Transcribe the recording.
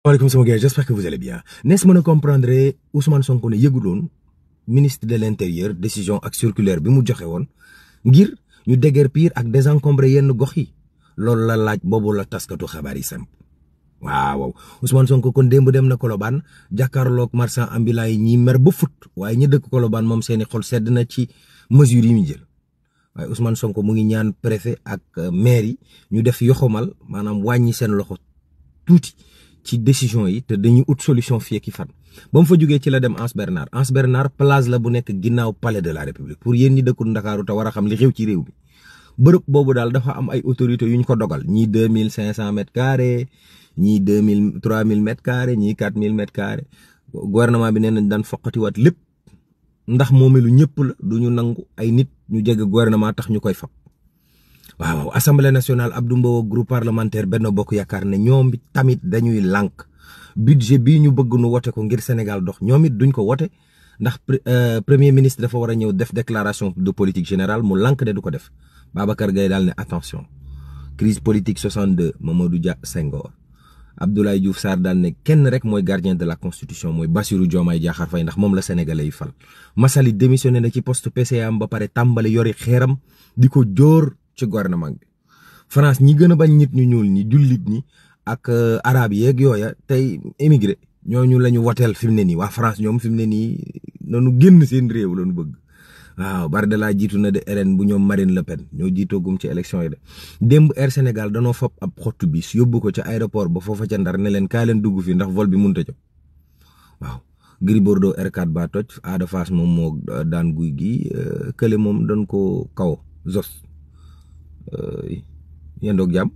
Waaleykum sama gars, j'espère que vous allez bien. N'est-ce mën a comprendre Ousmane Sonko ne yëguloon ministre de l'intérieur décision ak circulaire bi mu joxe woon ngir ñu déguerpir ak désencombrer yenn gox yi loolu la laaj boobu la taskatu xabaar yi samp waaw Ousmane Sonko kon démb dem na Colobane jàkkaarloog marchand ambulant yi ñi mer ba fut waaye ñi dëkk Colobane moom seeni xol sedd na ci mesures yi mu jël waaye Ousmane Sonko mu ngi ñaan préfet ak maire yi ñu def yoxomal maanaam wàññi seen loxo tuuti ci décision yi te dañuy ut solution fii ki fan ba mu fa jógee ci la dem Anse Bernard place la bu nekk ginnaaw palais de la République pour yéen ñi dëkkul Ndakaaru te war a xam li xew ci réew mi bërëb boobu daal dafa am ay autorités yu ñu ko dogal ñii 2500 mètres carrés ñii 2000 3000 mètres carrés ñii 4000 mètres carrés gouvernement bi nee nañ daan foqatiwaat lépp ndax moomeelu ñëpp la du ñu nangu ay nit ñu jege gouvernement tax ñu koy fab. waaw assemblée nationale Abdou Mbow groupe parlementaire Benno Bokk Yaakaar ne ñoom tamit dañuy lànk budget bii ñu bëgg nu wote ko ngir Sénégal dox ñoom it duñ ko wote ndax premier ministre dafa war a ñëw def déclaration de politique générale mu lànk de du ko def Babacar Gaye daal ne attention crise politique 62 Mamadou Dia Senghor Abdoulaye Diouf Sarr daal ne kenn rek mooy gardien de la constitution mooy Bassirou Diomaye Diakhar Faye ndax moom la sénégalais yi fal Massaly démissionné na ci poste PCA am ba pare tàmbali yori xeeram di ko jóor ci gouvernement bi France ñi gën a bañ nit ñu ñuul ñi jullit ñi ak arab yeeg yooya tey émigré ñooñu la ñu woteel fi mu ne nii waa France ñoom fi mu ne nii noonu génn seen réew la ñu bëgg waaw Bardella jiitu na de RN bu ñoom Marine Le Pen ñoo jiitoogum ci élection yi de démb Air Sénégal danoo fab ab xottu bis yóbbu ko ca aéroport ba foofa ca Ndar ne leen kaa leen dugg fii ndax vol bi mënut a jóg waaw Gris Bordeaux R4 ba toj Ada Fass moom moo daan guy gi kële moom dañ ko kaw Zos yendoog jàmm